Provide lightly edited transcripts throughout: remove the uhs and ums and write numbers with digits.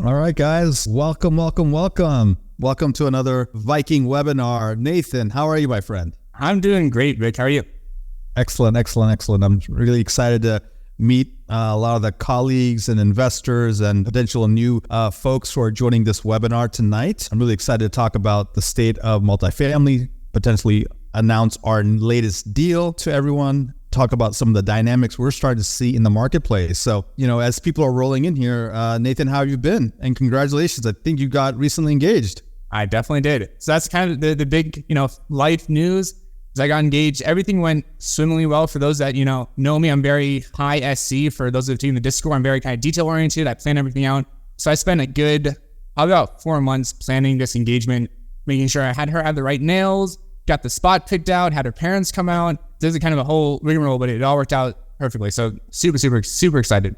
All right, guys. Welcome to another Viking webinar. Nathan, how are you, my friend? I'm doing great, Rick. How are you? Excellent. I'm really excited to meet a lot of the colleagues and investors and potential new folks who are joining this webinar tonight. I'm really excited to talk about the state of multifamily, potentially announce our latest deal to everyone, talk about some of the dynamics we're starting to see in the marketplace. So, as people are rolling in here, Nathan, how have you been? And congratulations. I think you got recently engaged. I definitely did. So that's kind of the big, life news is I got engaged. Everything went swimmingly well. For those that, know me, I'm very high SC. For those of you in the Discord, I'm very kind of detail oriented. I plan everything out. So I spent a good, about 4 months planning this engagement, making sure I had her have the right nails, got the spot picked out, had her parents come out. This is kind of a whole rigmarole, but it all worked out perfectly. So super excited.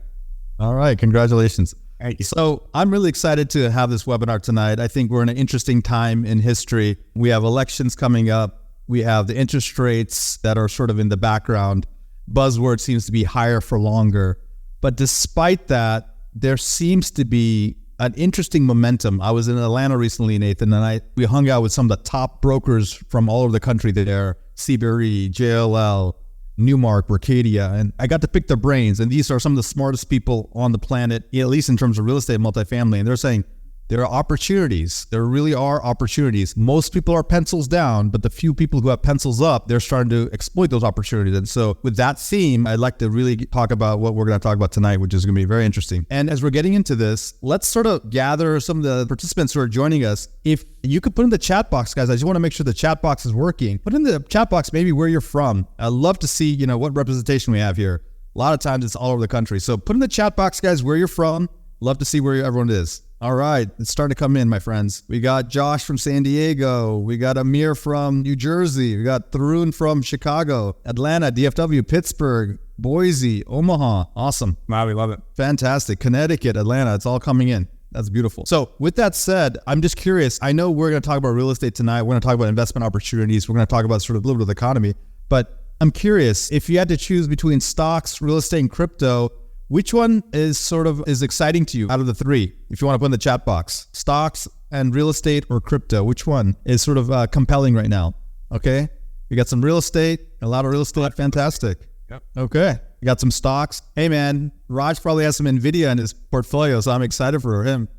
All right. Congratulations. Thank you. So I'm really excited to have this webinar tonight. I think we're in an interesting time in history. We have elections coming up. We have the interest rates that are sort of in the background. Buzzword seems to be higher for longer. But despite that, there seems to be an interesting momentum. I was in Atlanta recently, Nathan, and we hung out with some of the top brokers from all over the country there, CBRE, JLL, Newmark, Mercadia, and I got to pick their brains. And these are some of the smartest people on the planet, at least in terms of real estate and multifamily. And they're saying there are opportunities. There really are opportunities. Most people are pencils down, but the few people who have pencils up, they're starting to exploit those opportunities. And so with that theme, I'd like to really talk about what we're going to talk about tonight, which is going to be very interesting. And as we're getting into this, let's sort of gather some of the participants who are joining us. If you could put in the chat box, guys, I just want to make sure the chat box is working. Put in the chat box maybe where you're from. I'd love to see, what representation we have here. A lot of times it's all over the country. So put in the chat box, guys, where you're from. Love to see where everyone is. All right, it's starting to come in, my friends. We got Josh from San Diego. We got Amir from New Jersey. We got Tarun from Chicago, Atlanta, DFW, Pittsburgh, Boise, Omaha. Awesome. Wow, we love it. Fantastic. Connecticut, Atlanta, it's all coming in. That's beautiful. So with that said, I'm just curious. I know we're going to talk about real estate tonight. We're going to talk about investment opportunities. We're going to talk about sort of a little bit of the economy. But I'm curious, if you had to choose between stocks, real estate, and crypto, which one is exciting to you out of the three? If you want to put in the chat box, stocks and real estate or crypto, which one is sort of compelling right now? Okay. We got some real estate, a lot of real estate. Fantastic. Yep. Okay. We got some stocks. Hey man, Raj probably has some NVIDIA in his portfolio, so I'm excited for him.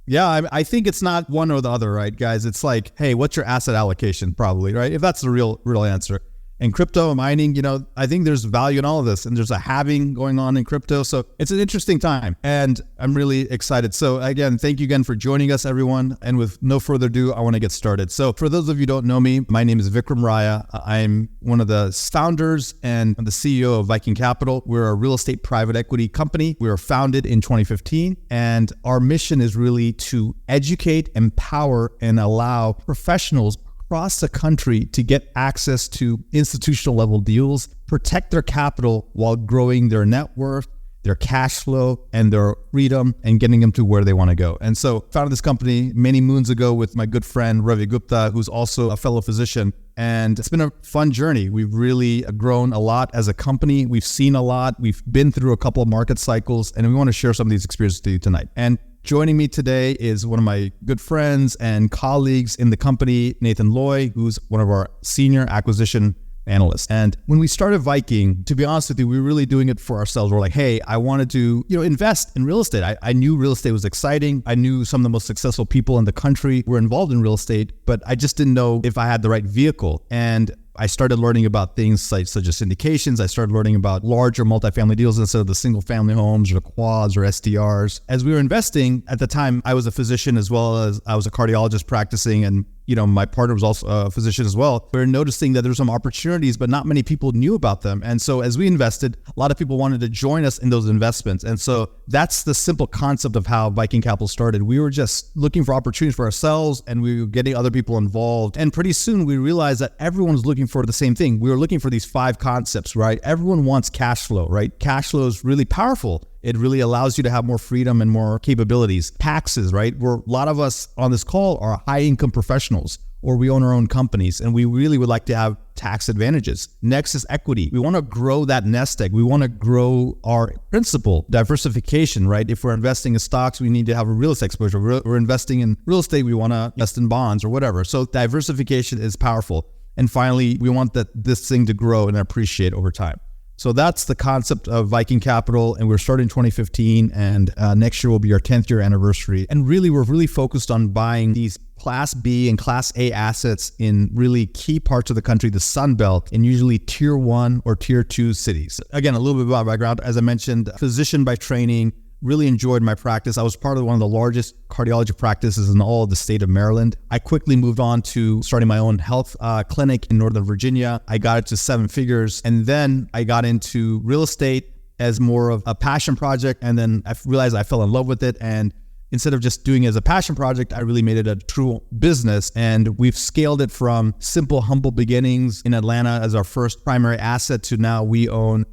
Yeah. I think it's not one or the other, right, guys? It's like, hey, what's your asset allocation probably, right? If that's the real answer. And crypto mining, I think there's value in all of this, and there's a halving going on in crypto. So it's an interesting time, and I'm really excited. So again, thank you again for joining us, everyone. And with no further ado, I want to get started. So for those of you who don't know me, my name is Vikram Raya. I'm one of the founders and the CEO of Viking Capital. We're a real estate private equity company. We were founded in 2015, and our mission is really to educate, empower, and allow professionals across the country to get access to institutional level deals, protect their capital while growing their net worth, their cash flow, and their freedom, and getting them to where they want to go. And so founded this company many moons ago with my good friend Ravi Gupta, who's also a fellow physician. And it's been a fun journey. We've really grown a lot as a company. We've seen a lot. We've been through a couple of market cycles, and we want to share some of these experiences to you tonight. And joining me today is one of my good friends and colleagues in the company, Nathan Loy, who's one of our senior acquisition analysts. And when we started Viking, to be honest with you, we were really doing it for ourselves. We're like, hey, I wanted to, invest in real estate. I knew real estate was exciting. I knew some of the most successful people in the country were involved in real estate, but I just didn't know if I had the right vehicle. And I started learning about things such as syndications. I started learning about larger multifamily deals instead of the single family homes or the quads or SDRs. As we were investing, at the time, I was a physician as well as I was a cardiologist practicing, and my partner was also a physician as well. We were noticing that there were some opportunities, but not many people knew about them. And so as we invested, a lot of people wanted to join us in those investments. And so that's the simple concept of how Viking Capital started. We were just looking for opportunities for ourselves, and we were getting other people involved. And pretty soon we realized that everyone was looking for the same thing. We were looking for these 5 concepts, right? Everyone wants cash flow, right? Cash flow is really powerful. It really allows you to have more freedom and more capabilities. Taxes, right? A lot of us on this call are high income professionals, or we own our own companies, and we really would like to tax advantages. Next is equity. We want to grow that nest egg. We want to grow our principal diversification, right? If we're investing in stocks, we need to have a real estate exposure. We're investing in real estate, we want to invest in bonds or whatever. So diversification is powerful. And finally, we want this thing to grow and appreciate over time. So that's the concept of Viking Capital, and we're starting in 2015, and next year will be our 10th year anniversary. And really, we're really focused on buying these Class B and Class A assets in really key parts of the country, the Sun Belt, and usually Tier 1 or Tier 2 cities. Again, a little bit about my background. As I mentioned, physician by training, really enjoyed my practice. I was part of one of the largest cardiology practices in all of the state of Maryland. I quickly moved on to starting my own health clinic in Northern Virginia. I got it to 7 figures. And then I got into real estate as more of a passion project. And then I realized I fell in love with it. And instead of just doing it as a passion project, I really made it a true business. And we've scaled it from simple, humble beginnings in Atlanta as our first primary asset to now we own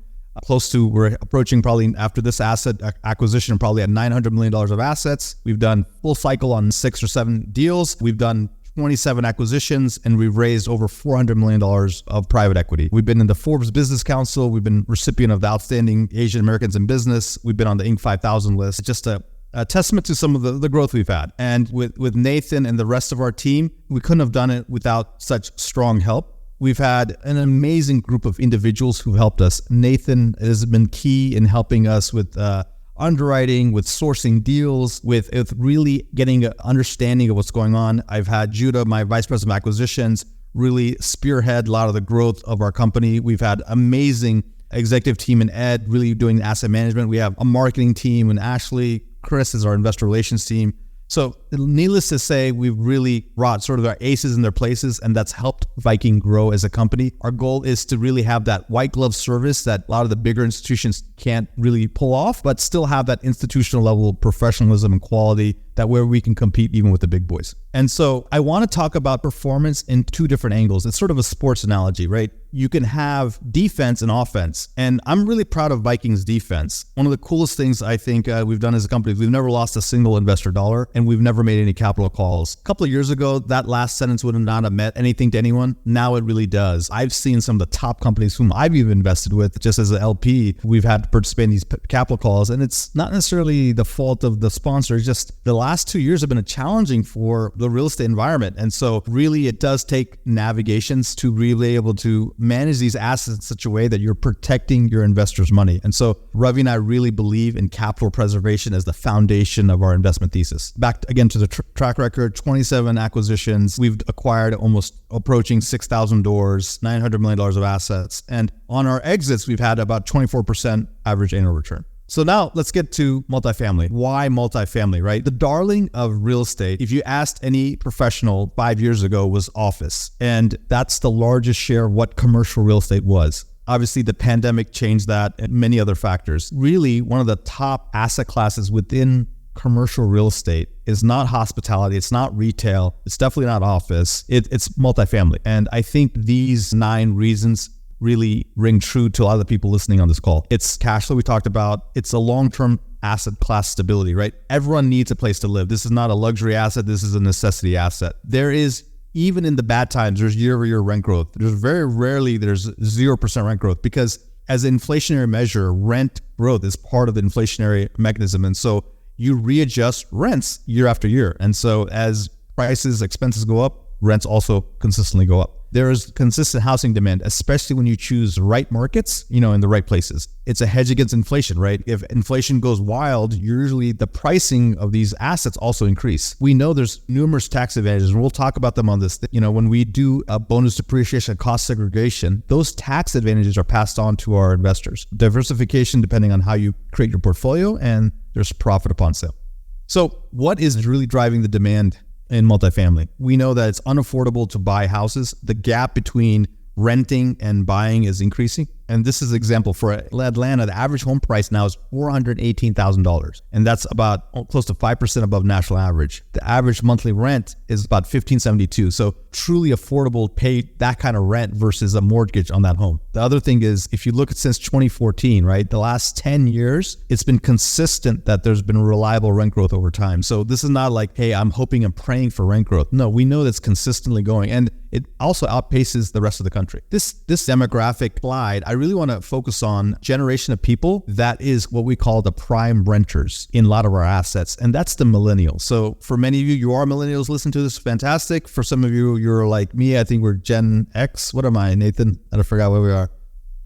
we're approaching probably after this asset acquisition, probably at $900 million of assets. We've done full cycle on 6 or 7 deals. We've done 27 acquisitions, and we've raised over $400 million of private equity. We've been in the Forbes Business Council. We've been recipient of the Outstanding Asian Americans in Business. We've been on the Inc. 5000 list. Just a testament to some of the growth we've had. And with Nathan and the rest of our team, we couldn't have done it without such strong help. We've had an amazing group of individuals who've helped us. Nathan has been key in helping us with underwriting, with sourcing deals, with really getting an understanding of what's going on. I've had Judah, my vice president of acquisitions, really spearhead a lot of the growth of our company. We've had amazing executive team in Ed, really doing asset management. We have a marketing team, and Ashley, Chris is our investor relations team. So needless to say, we've really brought sort of our aces in their places, and that's helped Viking grow as a company. Our goal is to really have that white glove service that a lot of the bigger institutions can't really pull off, but still have that institutional level of professionalism and quality that where we can compete even with the big boys. And so I want to talk about performance in 2 different angles. It's sort of a sports analogy, right? You can have defense and offense. And I'm really proud of Viking's defense. One of the coolest things I think we've done as a company is we've never lost a single investor dollar, and we've never made any capital calls. A couple of years ago, that last sentence would not have meant anything to anyone. Now it really does. I've seen some of the top companies whom I've even invested with just as an LP. We've had to participate in these capital calls, and it's not necessarily the fault of the sponsor. It's just the last 2 years have been challenging for the real estate environment. And so really it does take navigations to really be able to manage these assets in such a way that you're protecting your investors' money. And so Ravi and I really believe in capital preservation as the foundation of our investment thesis. Back again to the track record, 27 acquisitions. We've acquired almost approaching 6,000 doors, $900 million of assets. And on our exits, we've had about 24% average annual return. So now let's get to multifamily. Why multifamily, right? The darling of real estate, if you asked any professional 5 years ago, was office. And that's the largest share of what commercial real estate was. Obviously, the pandemic changed that and many other factors. Really, one of the top asset classes within commercial real estate is not hospitality, it's not retail, it's definitely not office, it's multifamily. And I think these 9 reasons really ring true to a lot of the people listening on this call. It's cash flow we talked about. It's a long-term asset class stability, right? Everyone needs a place to live. This is not a luxury asset. This is a necessity asset. There is, even in the bad times, there's year-over-year rent growth. There's very rarely there's 0% rent growth, because as an inflationary measure, rent growth is part of the inflationary mechanism. And so you readjust rents year after year. And so as prices, expenses go up, rents also consistently go up. There is consistent housing demand, especially when you choose the right markets, in the right places. It's a hedge against inflation, right? If inflation goes wild, usually the pricing of these assets also increase. We know there's numerous tax advantages, and we'll talk about them on this. When we do a bonus depreciation and cost segregation, those tax advantages are passed on to our investors. Diversification, depending on how you create your portfolio, and there's profit upon sale. So what is really driving the demand in multifamily? We know that it's unaffordable to buy houses. The gap between renting and buying is increasing. And this is an example for Atlanta. The average home price now is $418,000. And that's about close to 5% above national average. The average monthly rent is about $1,572. So truly affordable to pay that kind of rent versus a mortgage on that home. The other thing is, if you look at since 2014, right, the last 10 years, it's been consistent that there's been reliable rent growth over time. So this is not like, hey, I'm hoping and praying for rent growth. No, we know that's consistently going. And it also outpaces the rest of the country. This demographic slide, I really want to focus on generation of people that is what we call the prime renters in a lot of our assets, and that's the millennials. So for many of you, you are millennials, listen to this, fantastic. For some of you, you're like me, I think we're Gen X. What am I, Nathan? I forgot where we are.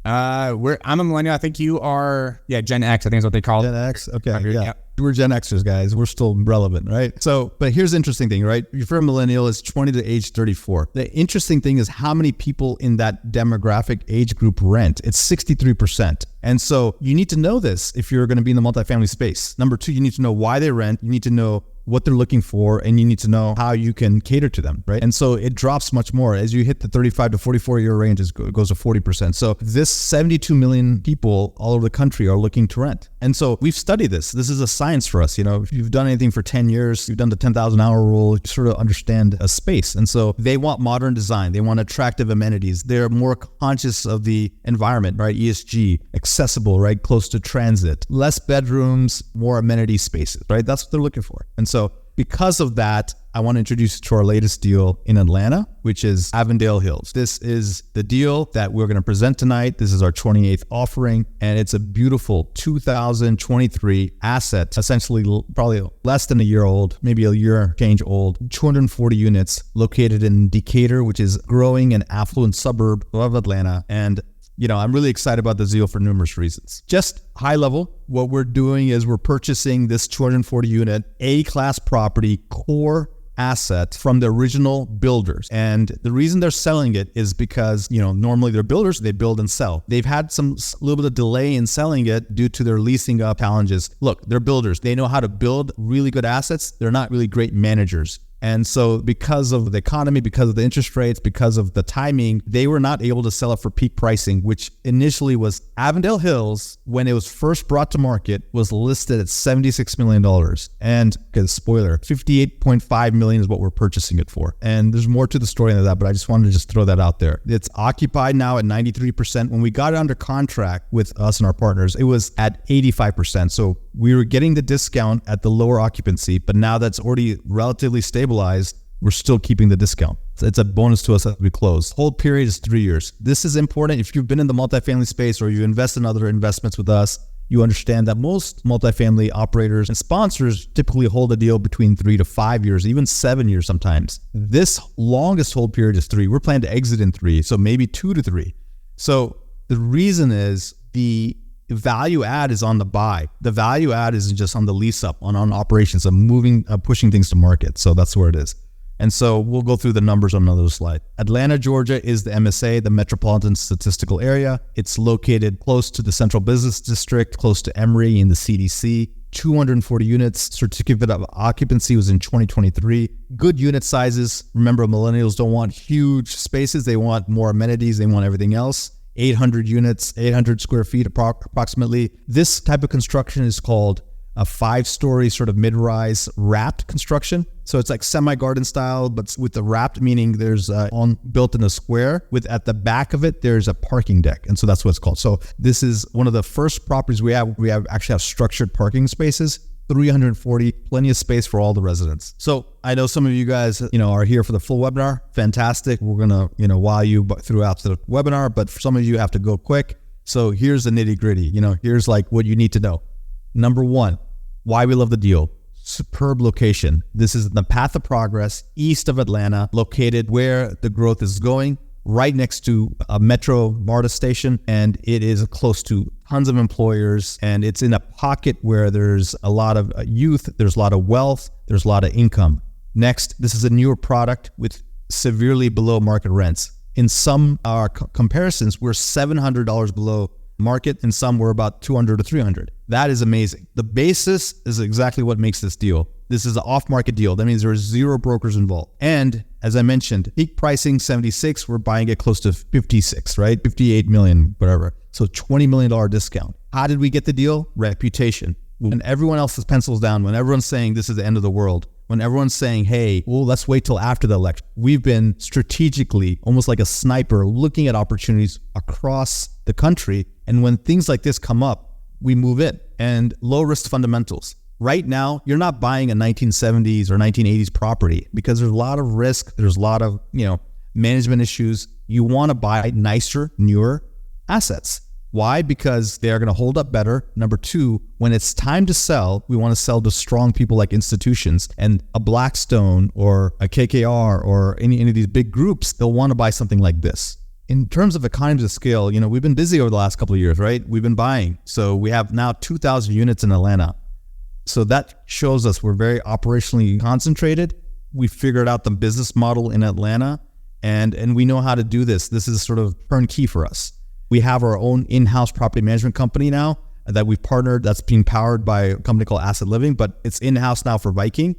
I'm a millennial. I think you are, Gen X, I think is what they call it. Gen X, okay, yeah. We're Gen Xers, guys. We're still relevant, right? So, but here's the interesting thing, right? If you're a millennial, it's 20 to age 34. The interesting thing is how many people in that demographic age group rent. It's 63%. And so you need to know this if you're going to be in the multifamily space. Number two, you need to know why they rent. You need to know what they're looking for, and you need to know how you can cater to them, right? And so it drops much more. As you hit the 35 to 44 year range, it goes to 40%. So this 72 million people all over the country are looking to rent. And so we've studied this. This is a science for us. You know, if you've done anything for 10 years, you've done the 10,000 hour rule, you sort of understand a space. And so they want modern design. They want attractive amenities. They're more conscious of the environment, right? ESG, accessible, right? Close to transit, less bedrooms, more amenity spaces, right? That's what they're looking for. And so because of that, I want to introduce you to our latest deal in Atlanta, which is Avondale Hills. This is the deal that we're going to present tonight. This is our 28th offering, and it's a beautiful 2023 asset, essentially probably less than a year old, maybe a year change old, 240 units located in Decatur, which is growing and affluent suburb of Atlanta. And you know, I'm really excited about this deal for numerous reasons. Just high level, what we're doing is we're purchasing this 240 unit A-class property core asset from the original builders. And the reason they're selling it is because, you know, normally they're builders, they build and sell. They've had a little bit of delay in selling it due to their leasing up challenges. Look, they're builders. They know how to build really good assets. They're not really great managers. And so because of the economy, because of the interest rates, because of the timing, they were not able to sell it for peak pricing, which initially was Avondale Hills, when it was first brought to market, was listed at $76 million. And, okay, spoiler, $58.5 million is what we're purchasing it for. And there's more to the story than that, but I just wanted to just throw that out there. It's occupied now at 93%. When we got it under contract with us and our partners, it was at 85%. So we were getting the discount at the lower occupancy, but now that's already relatively stabilized, we're still keeping the discount. So it's a bonus to us as we close. Hold period is 3 years. This is important. If you've been in the multifamily space or you invest in other investments with us, you understand that most multifamily operators and sponsors typically hold a deal between 3 to 5 years, even 7 years sometimes. This longest hold period is 3. We're planning to exit in 3, so maybe 2 to 3. So the reason is the value add is on the buy. The value add is just on the lease up, on operations, of moving, pushing things to market. So that's where it is. And so we'll go through the numbers on another slide. Atlanta, Georgia is the MSA, the Metropolitan Statistical Area. It's located close to the Central Business District, close to Emory in the CDC. 240 units. Certificate of occupancy was in 2023. Good unit sizes. Remember, millennials don't want huge spaces. They want more amenities. They want everything else. 800 units, 800 square feet approximately. This type of construction is called a 5-story sort of mid-rise wrapped construction. So it's like semi-garden style, but with the wrapped, meaning there's built in a square with at the back of it, there's a parking deck. And so that's what it's called. So this is one of the first properties we actually have structured parking spaces. 340, plenty of space for all the residents. So I know some of you guys, are here for the full webinar. Fantastic. We're going to, wow you throughout the webinar, but for some of you have to go quick. So here's the nitty gritty, here's like what you need to know. Number one, why we love the deal. Superb location. This is the path of progress east of Atlanta, located where the growth is going, right next to a Metro MARTA station, and it is close to tons of employers, and it's in a pocket where there's a lot of youth, there's a lot of wealth, there's a lot of income. Next, this is a newer product with severely below market rents. In some comparisons, we're $700 below market, and some were about $200 to $300. That is amazing. The basis is exactly what makes this deal. This is an off-market deal. That means there's 0 brokers involved. And as I mentioned, peak pricing 76, we're buying it close to 56, right? 58 million, whatever. So $20 million discount. How did we get the deal? Reputation. When everyone else is pencils down, when everyone's saying this is the end of the world, when everyone's saying, hey, well, let's wait till after the election, we've been strategically, almost like a sniper, looking at opportunities across the country. And when things like this come up, we move in. And low risk fundamentals. Right now, you're not buying a 1970s or 1980s property because there's a lot of risk. There's a lot of, management issues. You want to buy nicer, newer assets. Why? Because they are going to hold up better. Number 2, when it's time to sell, we want to sell to strong people like institutions, and a Blackstone or a KKR or any of these big groups, they'll want to buy something like this. In terms of economies of scale, we've been busy over the last couple of years, right? We've been buying. So we have now 2,000 units in Atlanta. So that shows us we're very operationally concentrated. We figured out the business model in Atlanta, and we know how to do this. This is sort of turnkey for us. We have our own in-house property management company now that we've partnered, that's being powered by a company called Asset Living, but it's in-house now for Viking.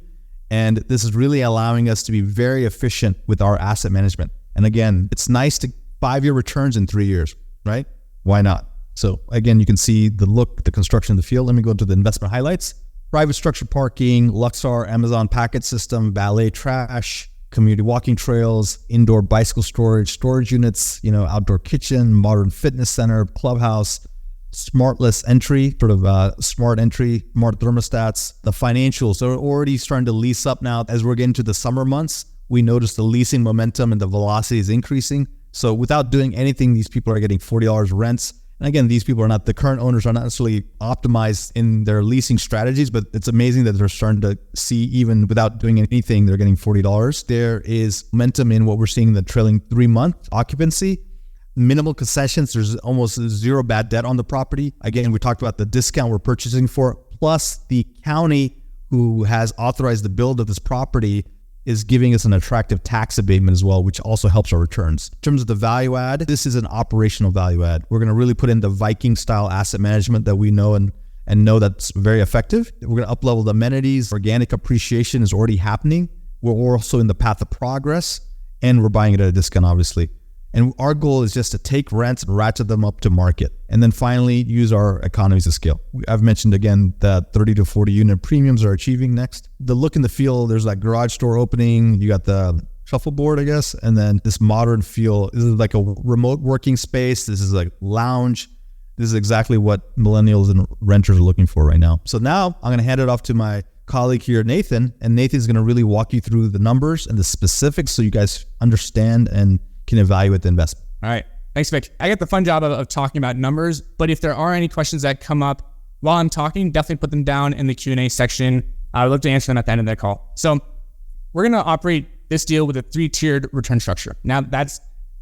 And this is really allowing us to be very efficient with our asset management. And again, it's nice to 5-year returns in 3 years, right? Why not? So again, you can see the look, the construction of the field. Let me go to the investment highlights. Private structured parking, Luxor, Amazon packet system, valet trash, community walking trails, indoor bicycle storage units, outdoor kitchen, modern fitness center, clubhouse, smartless entry, smart entry, smart thermostats. The financials are already starting to lease up now. As we're getting to the summer months, we notice the leasing momentum and the velocity is increasing. So without doing anything, these people are getting $40 rents. And again, these people the current owners are not necessarily optimized in their leasing strategies, but it's amazing that they're starting to see, even without doing anything, they're getting $40. There is momentum in what we're seeing in the trailing 3-month occupancy. Minimal concessions. There's almost 0 bad debt on the property. Again, we talked about the discount we're purchasing for, plus the county who has authorized the build of this property is giving us an attractive tax abatement as well, which also helps our returns. In terms of the value add, this is an operational value add. We're going to really put in the Viking style asset management that we know and know that's very effective. We're going to up-level the amenities. Organic appreciation is already happening. We're also in the path of progress, and we're buying it at a discount, obviously. And our goal is just to take rents and ratchet them up to market. And then finally, use our economies of scale. I've mentioned again that 30 to 40 unit premiums are achieving next. The look and the feel, there's that garage door opening. You got the shuffleboard, I guess. And then this modern feel. This is like a remote working space. This is like lounge. This is exactly what millennials and renters are looking for right now. So now I'm going to hand it off to my colleague here, Nathan. And Nathan's going to really walk you through the numbers and the specifics so you guys understand and can evaluate the investment. All right. Thanks, Vic. I get the fun job of talking about numbers, but if there are any questions that come up while I'm talking, definitely put them down in the Q&A section. I would love to answer them at the end of the call. So we're going to operate this deal with a 3-tiered return structure. Now, that's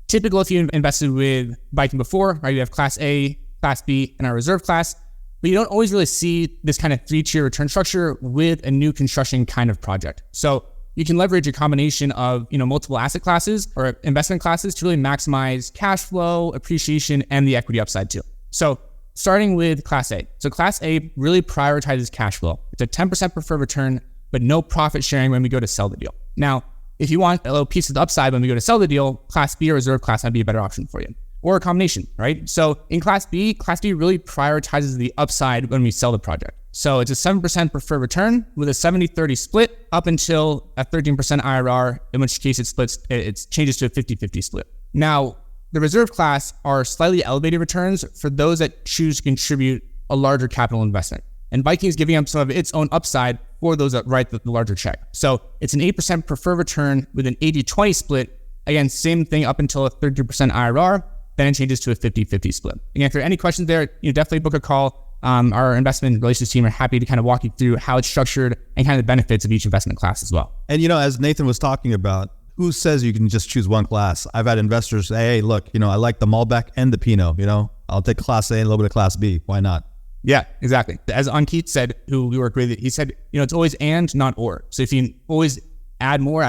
typical if you invested with Viking before, right? You have Class A, Class B, and our reserve class, but you don't always really see this kind of 3-tier return structure with a new construction kind of project. So you can leverage a combination of, multiple asset classes or investment classes to really maximize cash flow, appreciation, and the equity upside too. So starting with Class A. So Class A really prioritizes cash flow. It's a 10% preferred return, but no profit sharing when we go to sell the deal. Now, if you want a little piece of the upside when we go to sell the deal, Class B or reserve class might be a better option for you. Or a combination, right? So in Class B really prioritizes the upside when we sell the project. So it's a 7% preferred return with a 70-30 split up until a 13% IRR, in which case it changes to a 50-50 split. Now, the reserve class are slightly elevated returns for those that choose to contribute a larger capital investment. And Viking is giving up some of its own upside for those that write the larger check. So it's an 8% preferred return with an 80-20 split. Again, same thing up until a 30% IRR, then it changes to a 50-50 split. Again, if there are any questions there, definitely book a call. Our investment relations team are happy to kind of walk you through how it's structured and kind of the benefits of each investment class as well. And, as Nathan was talking about, who says you can just choose one class? I've had investors say, hey, look, I like the Malbec and the Pinot, I'll take Class A and a little bit of Class B. Why not? Yeah, exactly. As Ankit said, who we work with, he said, it's always and, not or. So if you always add more,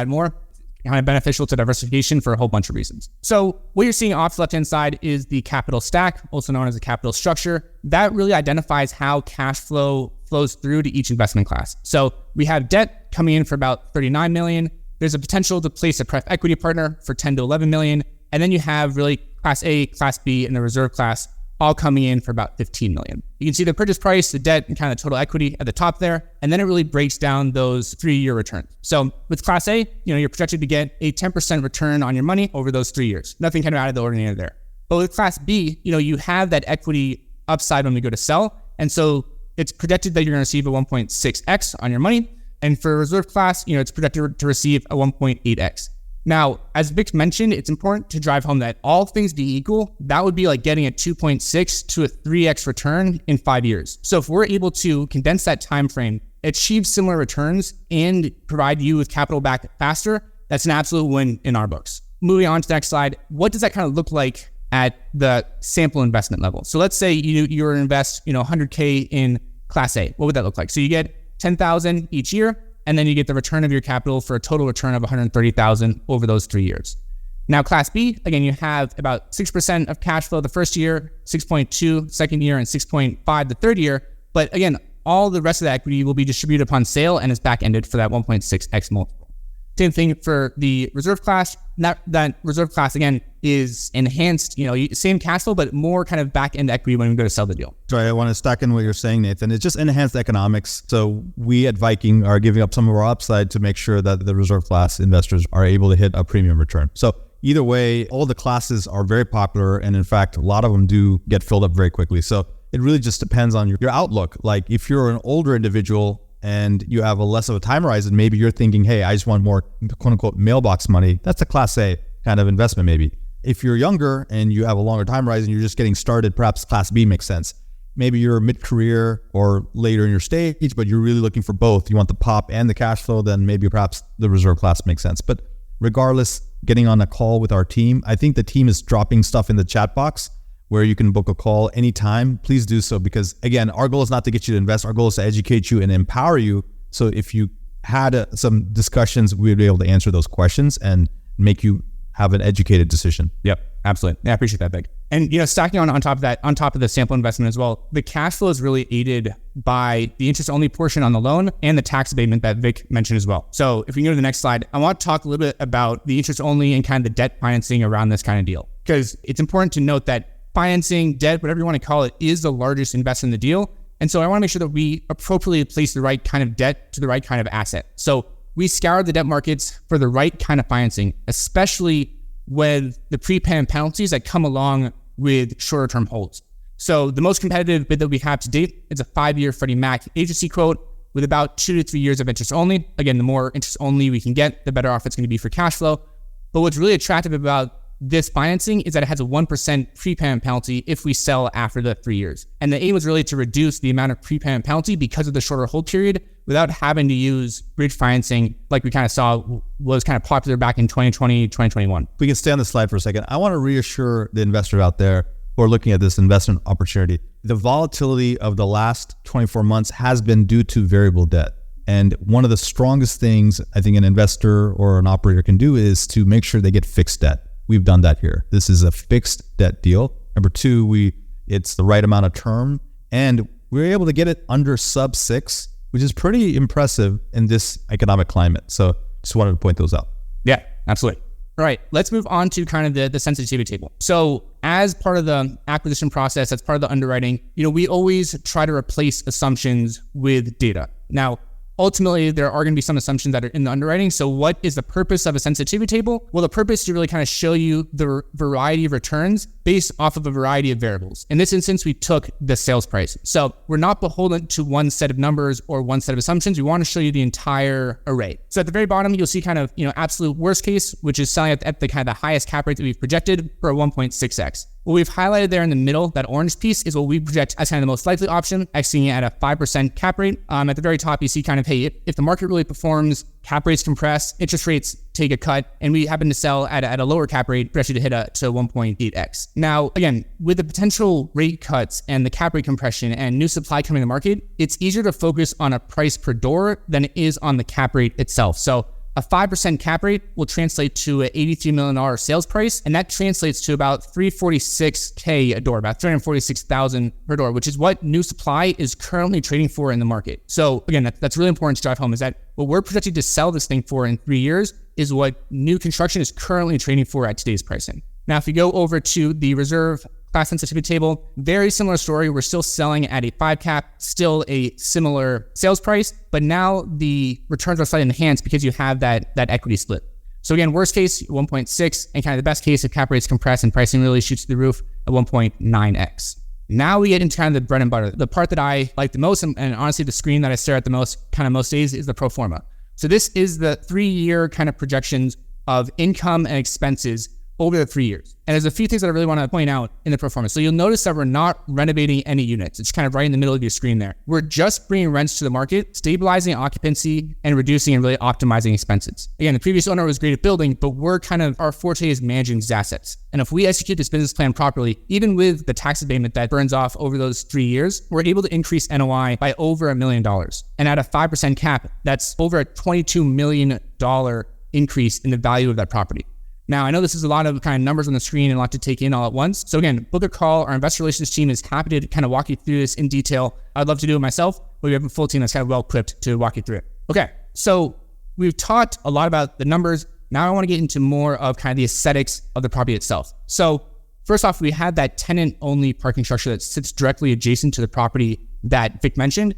kind of beneficial to diversification for a whole bunch of reasons. So what you're seeing off the left-hand side is the capital stack, also known as the capital structure. That really identifies how cash flow flows through to each investment class. So we have debt coming in for about 39 million. There's a potential to place a pref equity partner for 10 to 11 million. And then you have really class A, class B, and the reserve class all coming in for about 15 million. You can see the purchase price, the debt, and kind of total equity at the top there. And then it really breaks down those 3-year returns. So with class A, you're projected to get a 10% return on your money over those 3 years. Nothing kind of out of the ordinary there. But with class B, you have that equity upside when we go to sell. And so it's projected that you're going to receive a 1.6x on your money. And for reserve class, it's projected to receive a 1.8x. Now, as Vic mentioned, it's important to drive home that all things being equal, that would be like getting a 2.6 to a 3x return in 5 years. So if we're able to condense that time frame, achieve similar returns, and provide you with capital back faster, that's an absolute win in our books. Moving on to the next slide, what does that kind of look like at the sample investment level? So let's say you were to invest 100K in class A. What would that look like? So you get 10,000 each year, and then you get the return of your capital for a total return of 130,000 over those 3 years. Now, class B, again, you have about 6% of cash flow the first year, 6.2 second year, and 6.5 the third year. But again, all the rest of the equity will be distributed upon sale and is back-ended for that 1.6x multiple. Same thing for the reserve class. That reserve class, again, is enhanced, same cash flow, but more kind of back-end equity when we go to sell the deal. Sorry, I want to stack in what you're saying, Nathan. It's just enhanced economics. So we at Viking are giving up some of our upside to make sure that the reserve class investors are able to hit a premium return. So either way, all the classes are very popular. And in fact, a lot of them do get filled up very quickly. So it really just depends on your outlook. Like if you're an older individual and you have a less of a time horizon, maybe you're thinking, hey, I just want more quote unquote mailbox money. That's a class A kind of investment maybe. If you're younger and you have a longer time horizon, you're just getting started, perhaps class B makes sense. Maybe you're mid-career or later in your stage, but you're really looking for both. You want the pop and the cash flow, then maybe perhaps the reserve class makes sense. But regardless, getting on a call with our team, I think the team is dropping stuff in the chat box where you can book a call anytime. Please do so because, again, our goal is not to get you to invest. Our goal is to educate you and empower you. So if you had some discussions, we would be able to answer those questions and make you have an educated decision. Yep, absolutely. Yeah, I appreciate that, Vic. And stacking on top of that, on top of the sample investment as well, the cash flow is really aided by the interest-only portion on the loan and the tax abatement that Vic mentioned as well. So if we can go to the next slide, I want to talk a little bit about the interest-only and kind of the debt financing around this kind of deal, because it's important to note that financing, debt, whatever you want to call it, is the largest investment in the deal. And so I want to make sure that we appropriately place the right kind of debt to the right kind of asset. So we scoured the debt markets for the right kind of financing, especially with the prepayment penalties that come along with shorter term holds. So the most competitive bid that we have to date is a 5-year Freddie Mac agency quote with about 2 to 3 years of interest only. Again, the more interest only we can get, the better off it's going to be for cash flow. But what's really attractive about this financing is that it has a 1% prepayment penalty if we sell after the 3 years. And the aim was really to reduce the amount of prepayment penalty because of the shorter hold period without having to use bridge financing like we kind of saw was kind of popular back in 2020, 2021. We can stay on the slide for a second. I want to reassure the investors out there who are looking at this investment opportunity. The volatility of the last 24 months has been due to variable debt. And one of the strongest things I think an investor or an operator can do is to make sure they get fixed debt. We've done that here. This is a fixed debt deal. Number two, it's the right amount of term, and we were able to get it under sub 6, which is pretty impressive in this economic climate. So just wanted to point those out. Yeah, absolutely. All right, let's move on to kind of the sensitivity table. So as part of the acquisition process, as part of the underwriting, we always try to replace assumptions with data. Now, ultimately, there are going to be some assumptions that are in the underwriting. So what is the purpose of a sensitivity table? Well, the purpose is to really kind of show you the variety of returns based off of a variety of variables. In this instance, we took the sales price. So we're not beholden to one set of numbers or one set of assumptions. We want to show you the entire array. So at the very bottom, you'll see kind of, absolute worst case, which is selling at the kind of the highest cap rate that we've projected for a 1.6x. What we've highlighted there in the middle, that orange piece, is what we project as kind of the most likely option, exiting at a 5% cap rate. At the very top, you see kind of, hey, if the market really performs, cap rates compress, interest rates take a cut, and we happen to sell at a lower cap rate, actually to hit to 1.8x. Now, again, with the potential rate cuts and the cap rate compression and new supply coming to the market, it's easier to focus on a price per door than it is on the cap rate itself. So a 5% cap rate will translate to an $83 million sales price, and that translates to about $346K a door, about $346,000 per door, which is what new supply is currently trading for in the market. So again, that's really important to drive home, is that what we're projected to sell this thing for in 3 years is what new construction is currently trading for at today's pricing. Now, if we go over to the reserve class sensitivity table, very similar story. We're still selling at a 5 cap, still a similar sales price, but now the returns are slightly enhanced because you have that equity split. So again, worst case, 1.6, and kind of the best case if cap rates compress and pricing really shoots through the roof at 1.9x. Now we get into kind of the bread and butter. The part that I like the most, and honestly the screen that I stare at the most days, is the pro forma. So this is the 3-year kind of projections of income and expenses over the 3 years. And there's a few things that I really want to point out in the pro forma. So you'll notice that we're not renovating any units. It's kind of right in the middle of your screen there. We're just bringing rents to the market, stabilizing occupancy, and reducing and really optimizing expenses. Again, the previous owner was great at building, but our forte is managing these assets. And if we execute this business plan properly, even with the tax abatement that burns off over those 3 years, we're able to increase NOI by over $1 million. And at a 5% cap, that's over a $22 million increase in the value of that property. Now, I know this is a lot of kind of numbers on the screen and a lot to take in all at once. So again, book a call. Our investor relations team is happy to kind of walk you through this in detail. I'd love to do it myself, but we have a full team that's kind of well equipped to walk you through it. Okay, so we've talked a lot about the numbers. Now I want to get into more of kind of the aesthetics of the property itself. So first off, we had that tenant-only parking structure that sits directly adjacent to the property that Vic mentioned.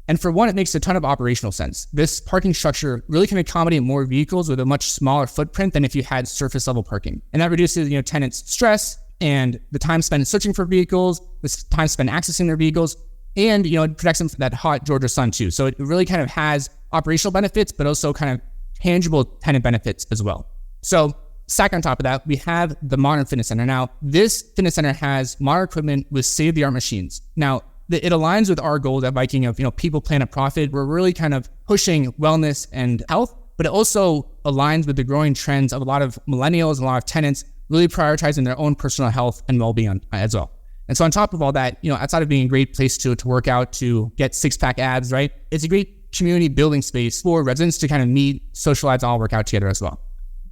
And for one, it makes a ton of operational sense. This parking structure really can accommodate more vehicles with a much smaller footprint than if you had surface level parking. And that reduces, tenants' stress and the time spent searching for vehicles, the time spent accessing their vehicles, and, it protects them from that hot Georgia sun too. So it really kind of has operational benefits, but also kind of tangible tenant benefits as well. So stack on top of that, we have the modern fitness center. Now, this fitness center has modern equipment with state-of-the-art machines. Now, it aligns with our goal at Viking of, people, planet, profit. We're really kind of pushing wellness and health, but it also aligns with the growing trends of a lot of millennials and a lot of tenants really prioritizing their own personal health and well-being as well. And so on top of all that, outside of being a great place to work out, to get six-pack abs, right? It's a great community building space for residents to kind of meet, socialize, and all work out together as well.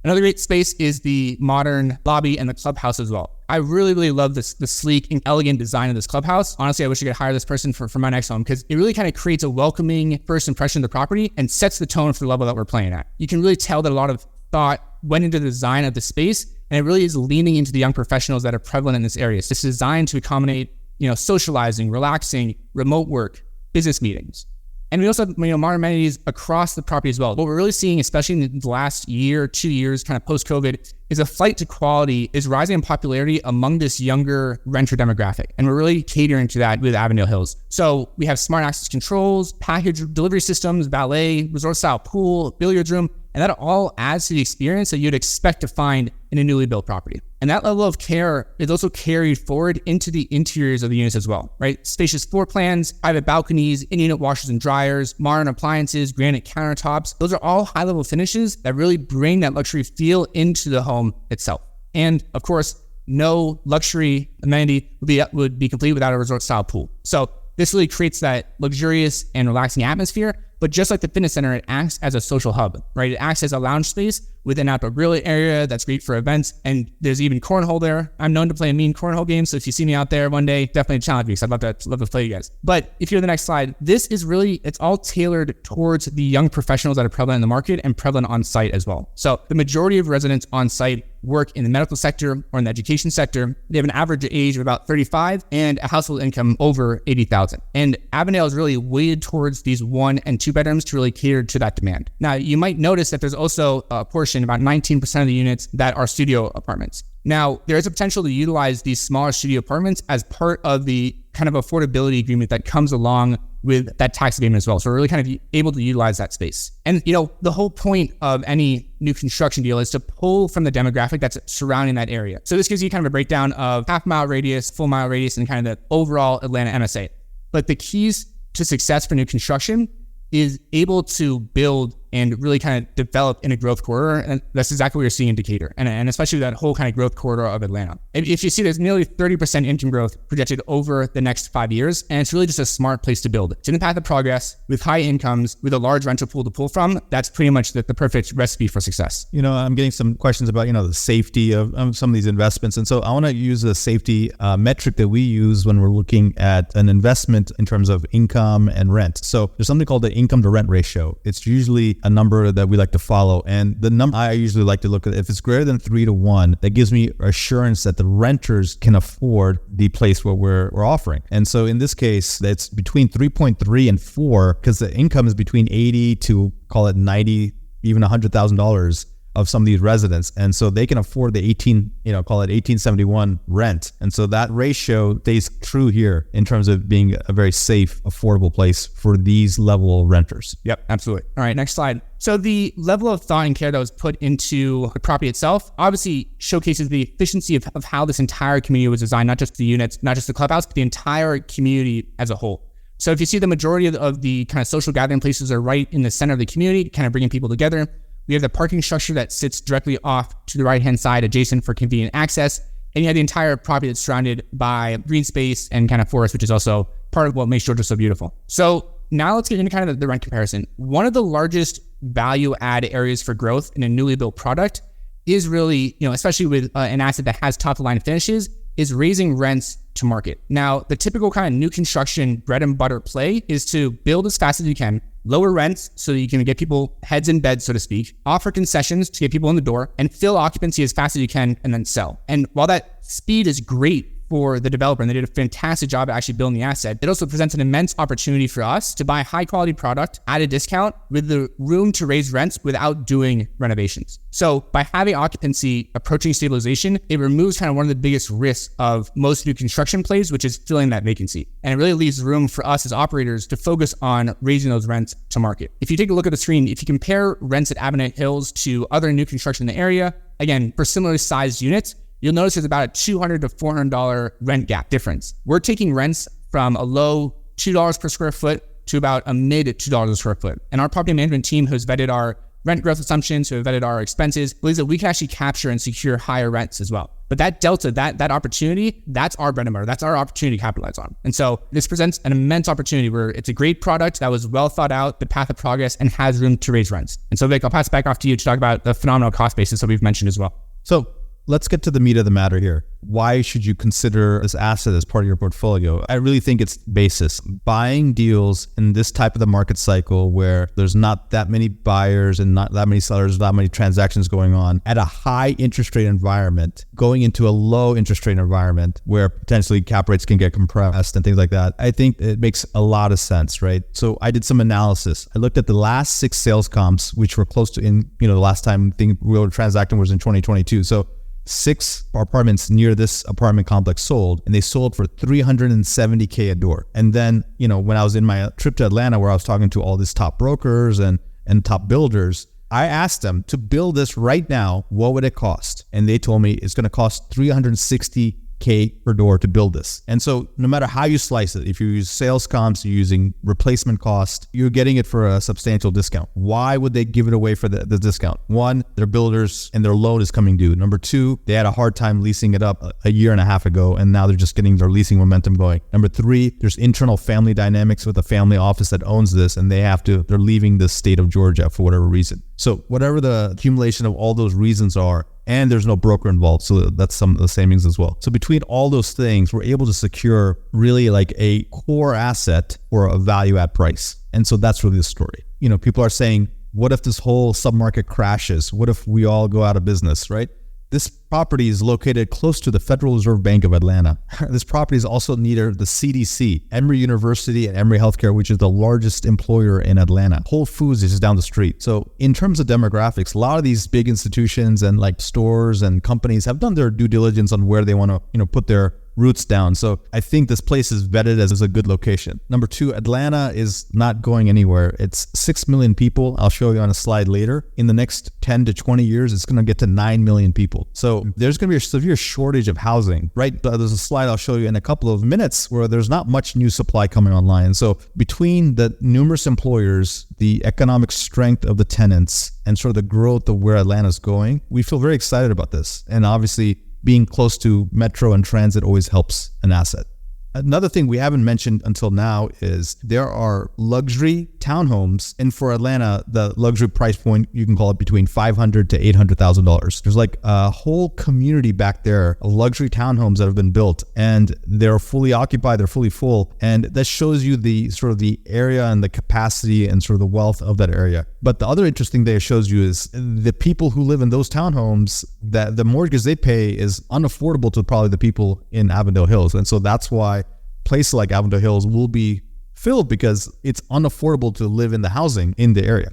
Another great space is the modern lobby and the clubhouse as well. I really, really love the sleek and elegant design of this clubhouse. Honestly, I wish I could hire this person for my next home, because it really kind of creates a welcoming first impression of the property and sets the tone for the level that we're playing at. You can really tell that a lot of thought went into the design of the space, and it really is leaning into the young professionals that are prevalent in this area. So it's designed to accommodate, socializing, relaxing, remote work, business meetings. And we also have, modern amenities across the property as well. What we're really seeing, especially in the last year, 2 years, kind of post-COVID, is a flight to quality is rising in popularity among this younger renter demographic. And we're really catering to that with Avondale Hills. So we have smart access controls, package delivery systems, valet, resort-style pool, billiards room, and that all adds to the experience that you'd expect to find in a newly built property. And that level of care is also carried forward into the interiors of the units as well, right? Spacious floor plans, private balconies, in-unit washers and dryers, modern appliances, granite countertops. Those are all high-level finishes that really bring that luxury feel into the home itself. And of course, no luxury amenity would be complete without a resort-style pool. So this really creates that luxurious and relaxing atmosphere. But just like the fitness center, it acts as a social hub, right? It acts as a lounge space with an outdoor grill area that's great for events. And there's even cornhole there. I'm known to play a mean cornhole game. So if you see me out there one day, definitely challenge me, because I'd love to play you guys. But if you're the next slide, this is really, it's all tailored towards the young professionals that are prevalent in the market and prevalent on site as well. So the majority of residents on site work in the medical sector or in the education sector. They have an average age of about 35 and a household income over 80,000. And Avondale is really weighted towards these 1 and 2 bedrooms to really cater to that demand. Now, you might notice that there's also a portion, about 19% of the units, that are studio apartments. Now, there is a potential to utilize these smaller studio apartments as part of the kind of affordability agreement that comes along with that tax abatement as well. So we're really kind of able to utilize that space. And, the whole point of any new construction deal is to pull from the demographic that's surrounding that area. So this gives you kind of a breakdown of half-mile radius, full-mile radius, and kind of the overall Atlanta MSA. But the keys to success for new construction is able to build and really kind of develop in a growth corridor. And that's exactly what you're seeing in Decatur, and especially that whole kind of growth corridor of Atlanta. If you see, there's nearly 30% income growth projected over the next 5 years, and it's really just a smart place to build. It's in the path of progress with high incomes, with a large rental pool to pull from. That's pretty much the perfect recipe for success. I'm getting some questions about, the safety of some of these investments. And so I want to use a safety metric that we use when we're looking at an investment in terms of income and rent. So there's something called the income to rent ratio. It's usually a number that we like to follow. And the number I usually like to look at, if it's greater than 3 to 1, that gives me assurance that the renters can afford the place what we're offering. And so in this case, it's between 3.3 and 4, because the income is between 80 to call it 90, even $100,000 of some of these residents. And so they can afford the call it 1871 rent. And so that ratio stays true here in terms of being a very safe, affordable place for these level renters. Yep, absolutely. All right, next slide. So the level of thought and care that was put into the property itself obviously showcases the efficiency of how this entire community was designed, not just the units, not just the clubhouse, but the entire community as a whole. So if you see, the majority of the kind of social gathering places are right in the center of the community, kind of bringing people together. We have the parking structure that sits directly off to the right-hand side, adjacent for convenient access. And you have the entire property that's surrounded by green space and kind of forest, which is also part of what makes Georgia so beautiful. So now let's get into kind of the rent comparison. One of the largest value add areas for growth in a newly built product is really, especially with an asset that has top of line finishes, is raising rents to market. Now, the typical kind of new construction bread and butter play is to build as fast as you can, lower rents so that you can get people heads in bed, so to speak, offer concessions to get people in the door, and fill occupancy as fast as you can, and then sell. And while that speed is great for the developer, and they did a fantastic job at actually building the asset, it also presents an immense opportunity for us to buy high quality product at a discount with the room to raise rents without doing renovations. So by having occupancy approaching stabilization, it removes kind of one of the biggest risks of most new construction plays, which is filling that vacancy. And it really leaves room for us as operators to focus on raising those rents to market. If you take a look at the screen, if you compare rents at Avondale Hills to other new construction in the area, again, for similar sized units, you'll notice there's about a $200 to $400 rent gap difference. We're taking rents from a low $2 per square foot to about a mid $2 a square foot. And our property management team, who's vetted our rent growth assumptions, who have vetted our expenses, believes that we can actually capture and secure higher rents as well. But that delta, that opportunity, that's our bread and butter. That's our opportunity to capitalize on. And so this presents an immense opportunity where it's a great product that was well thought out, the path of progress, and has room to raise rents. And so Vic, I'll pass it back off to you to talk about the phenomenal cost basis that we've mentioned as well. So let's get to the meat of the matter here. Why should you consider this asset as part of your portfolio? I really think it's basis. Buying deals in this type of the market cycle where there's not that many buyers and not that many sellers, not many transactions going on at a high interest rate environment, going into a low interest rate environment where potentially cap rates can get compressed and things like that. I think it makes a lot of sense, right? So I did some analysis. I looked at the last 6 sales comps, which were close to the last time we were transacting was in 2022. So 6 apartments near this apartment complex sold, and they sold for $370K a door. And then, when I was in my trip to Atlanta, where I was talking to all these top brokers and top builders, I asked them to build this right now, what would it cost? And they told me it's going to cost $360K per door to build this. And so no matter how you slice it, if you use sales comps, you're using replacement cost, you're getting it for a substantial discount. Why would they give it away for the discount? One, they're builders and their loan is coming due. Number 2, they had a hard time leasing it up a year and a half ago, and now they're just getting their leasing momentum going. Number 3, there's internal family dynamics with a family office that owns this, and they're leaving the state of Georgia for whatever reason. So whatever the accumulation of all those reasons are, and there's no broker involved, so that's some of the savings as well. So between all those things, we're able to secure really like a core asset for a value add price. And so that's really the story. People are saying, what if this whole submarket crashes? What if we all go out of business, right? This property is located close to the Federal Reserve Bank of Atlanta. This property is also near the CDC, Emory University, and Emory Healthcare, which is the largest employer in Atlanta. Whole Foods is just down the street. So in terms of demographics, a lot of these big institutions and like stores and companies have done their due diligence on where they want to, put their roots down. So I think this place is vetted as a good location. Number two, Atlanta is not going anywhere. It's 6 million people. I'll show you on a slide later. In the next 10 to 20 years, it's going to get to 9 million people. So there's going to be a severe shortage of housing, right? There's a slide I'll show you in a couple of minutes where there's not much new supply coming online. So between the numerous employers, the economic strength of the tenants, and sort of the growth of where Atlanta's going, we feel very excited about this. And obviously, being close to metro and transit always helps an asset. Another thing we haven't mentioned until now is there are luxury townhomes, and for Atlanta, the luxury price point, you can call it between $500,000 to $800,000. There's like a whole community back there of luxury townhomes that have been built, and they're fully occupied, they're fully full, and that shows you the sort of the area and the capacity and sort of the wealth of that area. But the other interesting thing it shows you is the people who live in those townhomes, that the mortgage they pay is unaffordable to probably the people in Avondale Hills, and so that's why places like Avondale Hills will be filled because it's unaffordable to live in the housing in the area.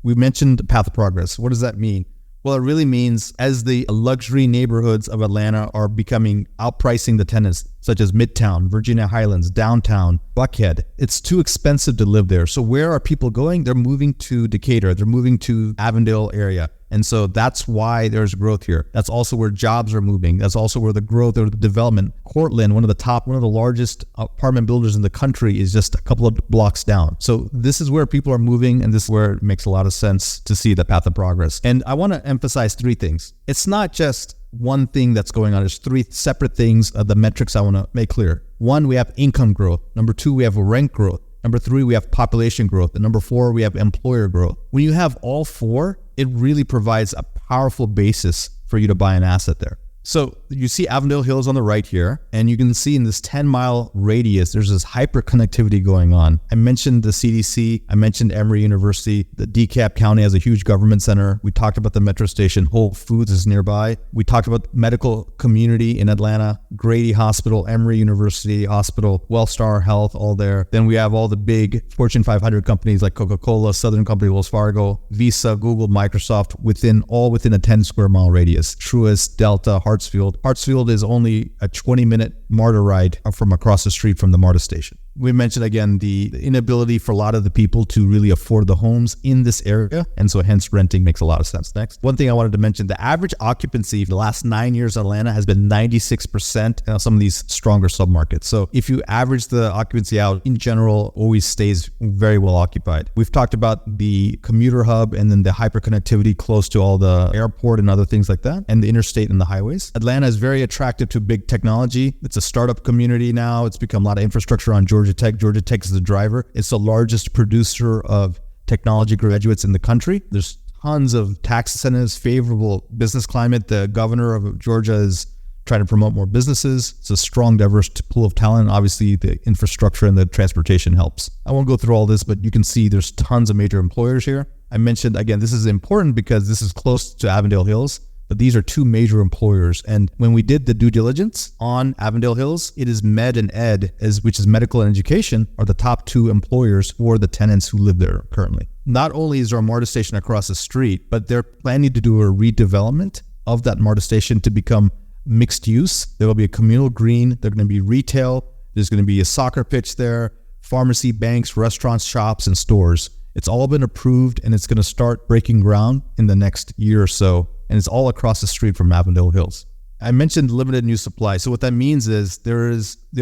We mentioned path of progress. What does that mean? Well, it really means as the luxury neighborhoods of Atlanta are becoming outpricing the tenants, such as Midtown, Virginia Highlands, downtown, Buckhead, it's too expensive to live there. So where are people going? They're moving to Decatur. They're moving to Avondale area. And so that's why there's growth here. That's also where jobs are moving. That's also where the growth or the development. Cortland, one of the largest apartment builders in the country, is just a couple of blocks down. So this is where people are moving, and this is where it makes a lot of sense to see the path of progress. And I want to emphasize three things. It's not just one thing that's going on. There's three separate things, the metrics I want to make clear. One, we have income growth. Number two, we have rent growth. Number three, we have population growth. And number four, we have employer growth. When you have all four, it really provides a powerful basis for you to buy an asset there. So you see Avondale Hills on the right here, and you can see in this 10-mile radius, there's this hyper connectivity going on. I mentioned the CDC, I mentioned Emory University, the DeKalb County has a huge government center. We talked about the metro station, Whole Foods is nearby. We talked about medical community in Atlanta, Grady Hospital, Emory University Hospital, Wellstar Health, all there. Then we have all the big Fortune 500 companies like Coca-Cola, Southern Company, Wells Fargo, Visa, Google, Microsoft, within a 10 square mile radius. Truist, Delta, Hartsfield is only a 20-minute MARTA ride from across the street from the MARTA station. We mentioned again the inability for a lot of the people to really afford the homes in this area, and so hence renting makes a lot of sense. Next, one thing I wanted to mention, the average occupancy for the last 9 years in Atlanta has been 96% in some of these stronger submarkets. So if you average the occupancy out, in general, always stays very well occupied. We've talked about the commuter hub and then the hyperconnectivity close to all the airport and other things like that, and the interstate and the highways. Atlanta is very attractive to big technology. It's a startup community now. It's become a lot of infrastructure on Georgia Tech. Georgia Tech is the driver. It's the largest producer of technology graduates in the country. There's tons of tax incentives, favorable business climate. The governor of Georgia is trying to promote more businesses. It's a strong, diverse pool of talent. Obviously, the infrastructure and the transportation helps. I won't go through all this, but you can see there's tons of major employers here. I mentioned, again, this is important because this is close to Avondale Hills. But these are two major employers. And when we did the due diligence on Avondale Hills, it is Med and Ed, which is medical and education, are the top two employers for the tenants who live there currently. Not only is there a MARTA station across the street, but they're planning to do a redevelopment of that MARTA station to become mixed use. There will be a communal green. There's going to be retail. There's going to be a soccer pitch there, pharmacy, banks, restaurants, shops, and stores. It's all been approved, and it's going to start breaking ground in the next year or so. And it's all across the street from Avondale Hills. I mentioned limited new supply. So what that means is there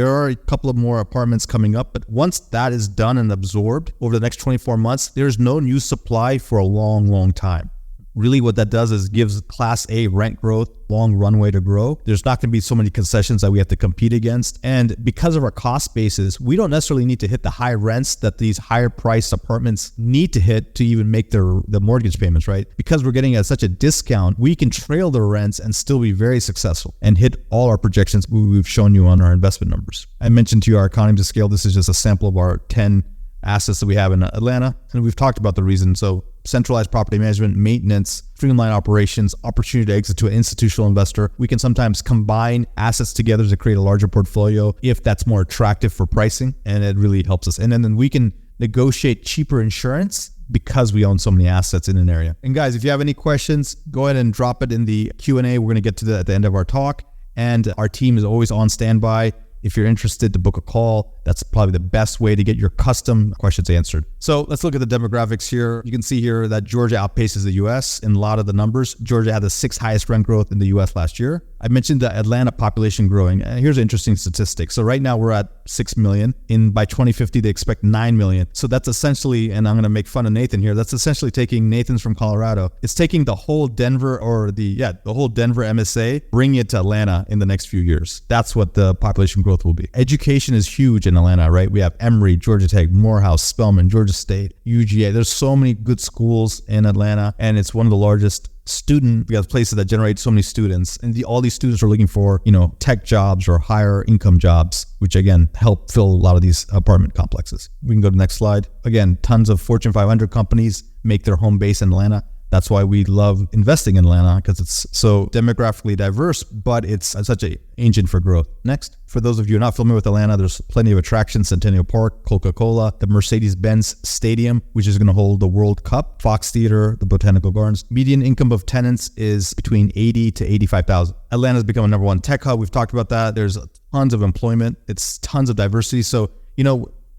are a couple of more apartments coming up, but once that is done and absorbed over the next 24 months, there's no new supply for a long, long time. Really what that does is gives Class A rent growth, long runway to grow. There's not going to be so many concessions that we have to compete against. And because of our cost basis, we don't necessarily need to hit the high rents that these higher priced apartments need to hit to even make the mortgage payments, right? Because we're getting at such a discount, we can trail the rents and still be very successful and hit all our projections we've shown you on our investment numbers. I mentioned to you our economies of scale. This is just a sample of our 10 assets that we have in Atlanta. And we've talked about the reason. So centralized property management, maintenance, streamlined operations, opportunity to exit to an institutional investor. We can sometimes combine assets together to create a larger portfolio if that's more attractive for pricing, and it really helps us. And then we can negotiate cheaper insurance because we own so many assets in an area. And guys, if you have any questions, go ahead and drop it in the Q&A. We're going to get to that at the end of our talk. And our team is always on standby. If you're interested to book a call, that's probably the best way to get your custom questions answered. So let's look at the demographics here. You can see here that Georgia outpaces the US in a lot of the numbers. Georgia had the 6th highest rent growth in the US last year. I mentioned the Atlanta population growing. And here's an interesting statistic. So right now we're at 6 million. By 2050, they expect 9 million. So that's essentially, and I'm going to make fun of Nathan here, that's essentially taking Nathan's from Colorado. It's taking the whole Denver the whole Denver MSA, bringing it to Atlanta in the next few years. That's what the population growth will be. Education is huge in Atlanta, right? We have Emory, Georgia Tech, Morehouse, Spelman, Georgia State, UGA. There's so many good schools in Atlanta, and it's one of the largest places that generate so many students. And all these students are looking for, tech jobs or higher income jobs, which again, help fill a lot of these apartment complexes. We can go to the next slide. Again, tons of Fortune 500 companies make their home base in Atlanta. That's why we love investing in Atlanta, because it's so demographically diverse, but it's such an engine for growth. Next, for those of you who are not familiar with Atlanta, there's plenty of attractions: Centennial Park, Coca-Cola, the Mercedes-Benz Stadium, which is going to hold the World Cup, Fox Theater, the Botanical Gardens. Median income of tenants is between 80 to 85,000. Atlanta's become a number one tech hub. We've talked about that. There's tons of employment. It's tons of diversity. So,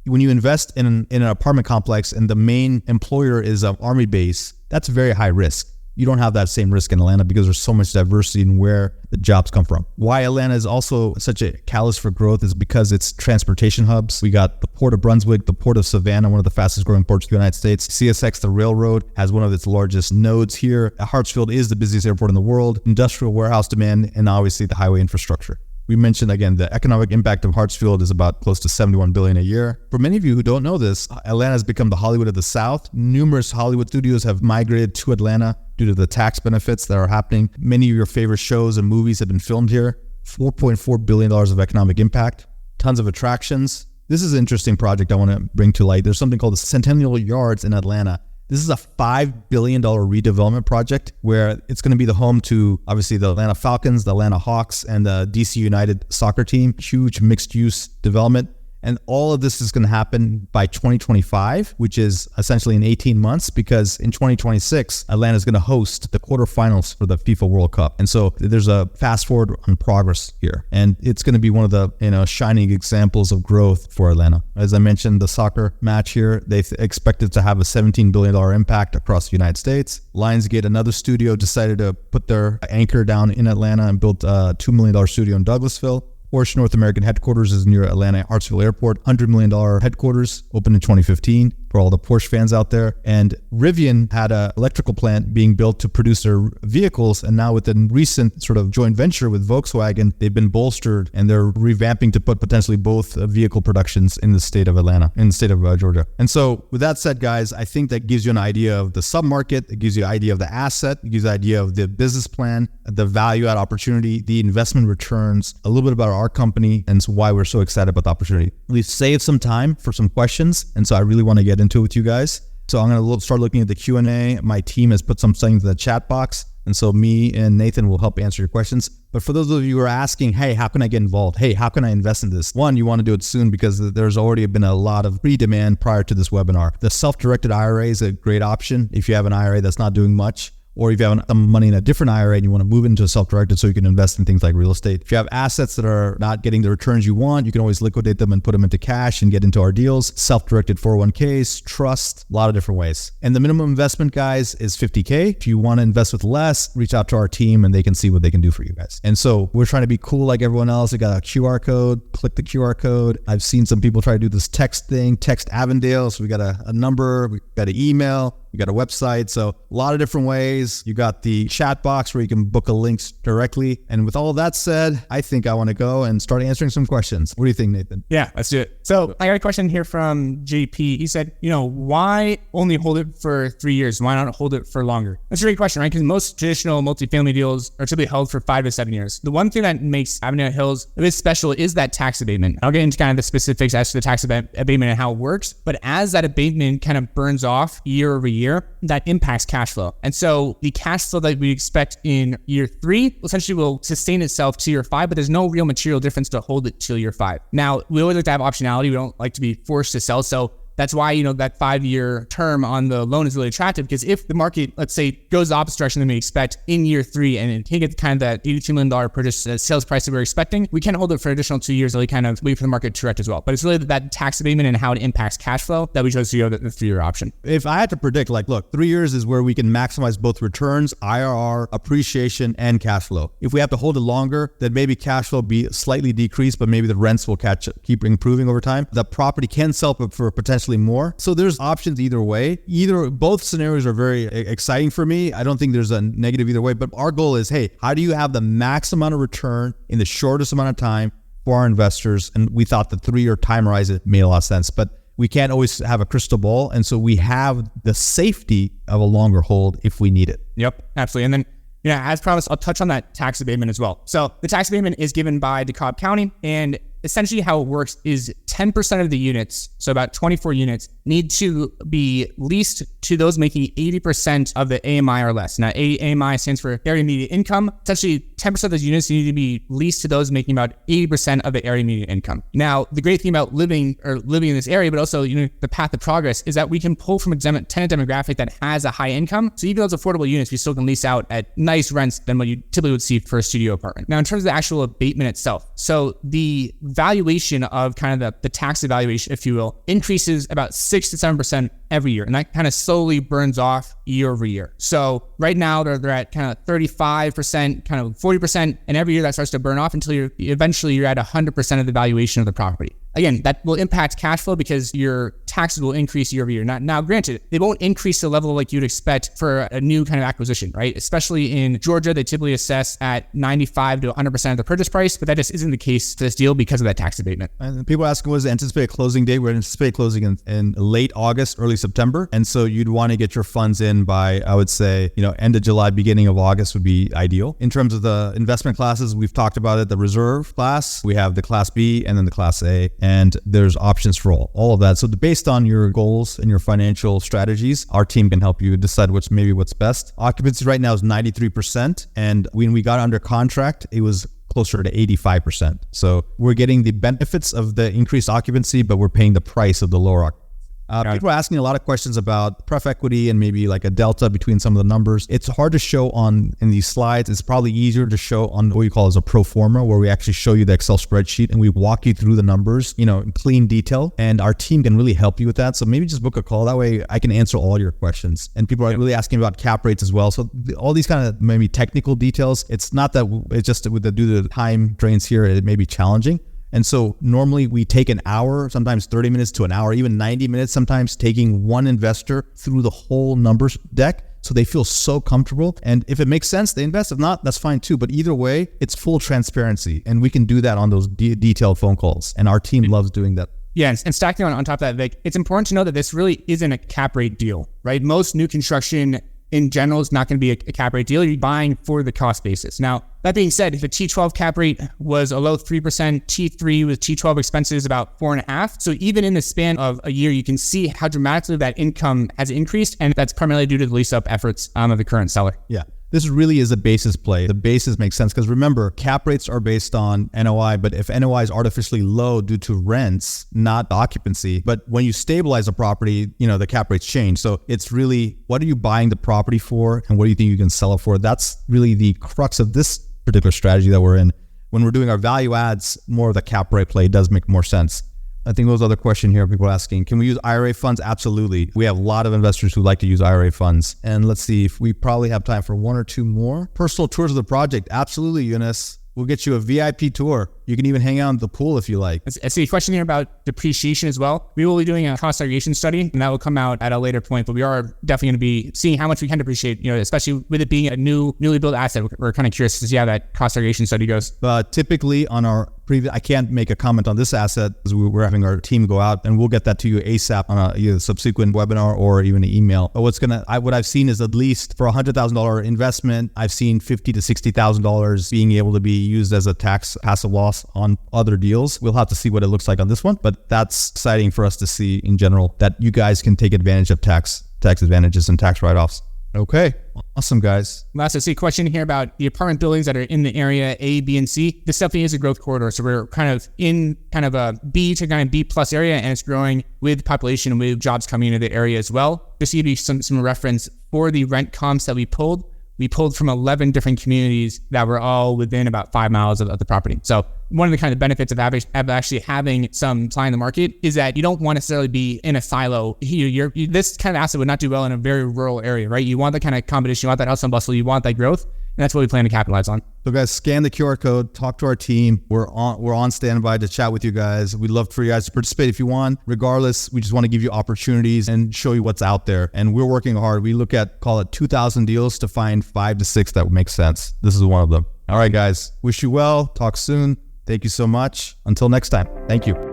when you invest in an apartment complex and the main employer is an Army base, that's very high risk. You don't have that same risk in Atlanta because there's so much diversity in where the jobs come from. Why Atlanta is also such a catalyst for growth is because it's transportation hubs. We got the Port of Brunswick, the Port of Savannah, one of the fastest growing ports of the United States. CSX, the railroad, has one of its largest nodes here. Hartsfield is the busiest airport in the world. Industrial warehouse demand, and obviously the highway infrastructure. We mentioned, again, the economic impact of Hartsfield is about close to $71 billion a year. For many of you who don't know this, Atlanta has become the Hollywood of the South. Numerous Hollywood studios have migrated to Atlanta due to the tax benefits that are happening. Many of your favorite shows and movies have been filmed here. $4.4 billion of economic impact. Tons of attractions. This is an interesting project I want to bring to light. There's something called the Centennial Yards in Atlanta. This is a $5 billion redevelopment project where it's going to be the home to, obviously, the Atlanta Falcons, the Atlanta Hawks, and the DC United soccer team. Huge mixed-use development. And all of this is going to happen by 2025, which is essentially in 18 months, because in 2026, Atlanta is going to host the quarterfinals for the FIFA World Cup. And so there's a fast forward on progress here. And it's going to be one of the shining examples of growth for Atlanta. As I mentioned, the soccer match here, they expected to have a $17 billion impact across the United States. Lionsgate, another studio, decided to put their anchor down in Atlanta and built a $2 million studio in Douglasville. Porsche North American headquarters is near Atlanta Hartsfield Airport. $100 million headquarters, opened in 2015 for all the Porsche fans out there. And Rivian had an electrical plant being built to produce their vehicles. And now with the recent sort of joint venture with Volkswagen, they've been bolstered and they're revamping to put potentially both vehicle productions in the state of Atlanta, in the state of Georgia. And so with that said, guys, I think that gives you an idea of the submarket. It gives you an idea of the asset. It gives you an idea of the business plan, the value add opportunity, the investment returns, a little bit about our company, and so why we're so excited about the opportunity. We've saved some time for some questions, and so I really want to get into it with you guys. So I'm going to start looking at the Q&A. My team has put some things in the chat box, and so me and Nathan will help answer your questions. But for those of you who are asking, hey, how can I get involved? Hey, how can I invest in this? One, you want to do it soon because there's already been a lot of pre-demand prior to this webinar. The self-directed IRA is a great option if you have an IRA that's not doing much. Or if you have some money in a different IRA and you want to move into a self-directed so you can invest in things like real estate. If you have assets that are not getting the returns you want, you can always liquidate them and put them into cash and get into our deals. Self-directed 401ks, trust, a lot of different ways. And the minimum investment, guys, is $50K. If you want to invest with less, reach out to our team and they can see what they can do for you guys. And so we're trying to be cool like everyone else. We got a QR code, click the QR code. I've seen some people try to do this text thing, text Avondale. So we got a number, we got an email. You got a website, so a lot of different ways. You got the chat box where you can book a link directly. And with all of that said, I think I want to go and start answering some questions. What do you think, Nathan? Yeah, let's do it. So I got a question here from JP. He said, why only hold it for 3 years? Why not hold it for longer? That's a great question, right? Because most traditional multifamily deals are typically held for 5 to 7 years. The one thing that makes Avondale Hills a bit special is that tax abatement. I'll get into kind of the specifics as to the tax abatement and how it works. But as that abatement kind of burns off year over year, that impacts cash flow. And so the cash flow that we expect in year 3 essentially will sustain itself to year 5, but there's no real material difference to hold it till year 5. Now, we always like to have optionality. We don't like to be forced to sell. So that's why, that 5-year term on the loan is really attractive, because if the market, let's say, goes the opposite direction than we expect in year 3 and it can get kind of that $82 million purchase sales price that we're expecting, we can hold it for an additional 2 years, really kind of wait for the market to correct as well. But it's really that tax abatement and how it impacts cash flow that we chose to go the 3-year option. If I had to predict, look, 3 years is where we can maximize both returns, IRR, appreciation, and cash flow. If we have to hold it longer, then maybe cash flow be slightly decreased, but maybe the rents will keep improving over time. The property can sell for potentially more. So there's options either way. Both scenarios are very exciting for me. I don't think there's a negative either way, but our goal is, hey, how do you have the max amount of return in the shortest amount of time for our investors? And we thought the 3-year time horizon made a lot of sense, but we can't always have a crystal ball. And so we have the safety of a longer hold if we need it. Yep, absolutely. And then, as promised, I'll touch on that tax abatement as well. So the tax abatement is given by DeKalb County, and essentially how it works is 10% of the units, so about 24 units, need to be leased to those making 80% of the AMI or less. Now, AMI stands for area median income. Essentially, 10% of those units need to be leased to those making about 80% of the area median income. Now, the great thing about living in this area, but also the path of progress, is that we can pull from a tenant demographic that has a high income. So even those affordable units, we still can lease out at nice rents than what you typically would see for a studio apartment. Now, in terms of the actual abatement itself, so the valuation of kind of the tax evaluation, if you will, increases about 6 to 7% every year. And that kind of slowly burns off year over year. So right now they're at kind of 35%, kind of 40%. And every year that starts to burn off until you're eventually at 100% of the valuation of the property. Again, that will impact cash flow because your taxes will increase year over year. Now, granted, they won't increase to the level like you'd expect for a new kind of acquisition, right? Especially in Georgia, they typically assess at 95 to 100% of the purchase price, but that just isn't the case for this deal because of that tax abatement. And people are asking, what is the anticipated closing date? We're anticipating closing in late August, early September. And so you'd want to get your funds in by, I would say, end of July, beginning of August would be ideal. In terms of the investment classes, we've talked about it, the reserve class, we have the class B and then the class A. And there's options for all of that. So based on your goals and your financial strategies, our team can help you decide what's best. Occupancy right now is 93%. And when we got under contract, it was closer to 85%. So we're getting the benefits of the increased occupancy, but we're paying the price of the lower occupancy. People are asking a lot of questions about pref equity and maybe like a delta between some of the numbers. It's hard to show in these slides. It's probably easier to show on what you call as a pro forma, where we actually show you the Excel spreadsheet and we walk you through the numbers, in clean detail. And our team can really help you with that. So maybe just book a call. That way I can answer all your questions. And people are really asking about cap rates as well. So all these kind of maybe technical details, it's not that it's just due to the time drains here, it may be challenging. And so normally we take an hour, sometimes 30 minutes to an hour, even 90 minutes, sometimes taking one investor through the whole numbers deck. So they feel so comfortable. And if it makes sense, they invest. If not, that's fine too. But either way, it's full transparency. And we can do that on those detailed phone calls. And our team loves doing that. Yeah, and stacking on top of that, Vic, it's important to know that this really isn't a cap rate deal, right? Most new construction in general is not going to be a cap rate deal. You're buying for the cost basis. Now, that being said, if a T12 cap rate was a low 3%, T3 with T12 expenses about 4.5%. So even in the span of a year, you can see how dramatically that income has increased. And that's primarily due to the lease up efforts of the current seller. Yeah. This really is a basis play. The basis makes sense because remember, cap rates are based on NOI, but if NOI is artificially low due to rents, not occupancy, but when you stabilize a property, the cap rates change. So it's really, what are you buying the property for and what do you think you can sell it for? That's really the crux of this particular strategy that we're in. When we're doing our value adds, more of the cap rate play does make more sense. I think those other question here, people are asking, can we use IRA funds? Absolutely. We have a lot of investors who like to use IRA funds. And let's see if we probably have time for one or two more. Personal tours of the project. Absolutely, Eunice. We'll get you a VIP tour. You can even hang out in the pool if you like. I see a question here about depreciation as well. We will be doing a cost segregation study, and that will come out at a later point, but we are definitely going to be seeing how much we can depreciate, especially with it being a newly built asset. We're kind of curious to see how that cost segregation study goes. Typically on our previous, I can't make a comment on this asset because we're having our team go out and we'll get that to you ASAP on either subsequent webinar or even an email. But what I've seen is at least for $100,000 investment, I've seen $50,000 to $60,000 being able to be used as a tax passive loss on other deals. We'll have to see what it looks like on this one, but that's exciting for us to see in general that you guys can take advantage of tax advantages and tax write-offs. Okay. Awesome, guys. Last, I see a question here about the apartment buildings that are in the area A, B, and C. This definitely is a growth corridor. So we're kind of in kind of a B to kind of B plus area, and it's growing with population and with jobs coming into the area as well. Just to give you some reference for the rent comps that we pulled from 11 different communities that were all within about 5 miles of the property. So one of the kind of benefits of actually having some supply in the market is that you don't want to necessarily be in a silo. This kind of asset would not do well in a very rural area, right? You want that kind of competition, you want that hustle and bustle, you want that growth. And that's what we plan to capitalize on. So guys, scan the QR code, talk to our team. We're on standby to chat with you guys. We'd love for you guys to participate if you want. Regardless, we just want to give you opportunities and show you what's out there. And we're working hard. We look at, call it 2,000 deals to find 5 to 6 that would make sense. This is one of them. All right, guys. Wish you well. Talk soon. Thank you so much. Until next time. Thank you.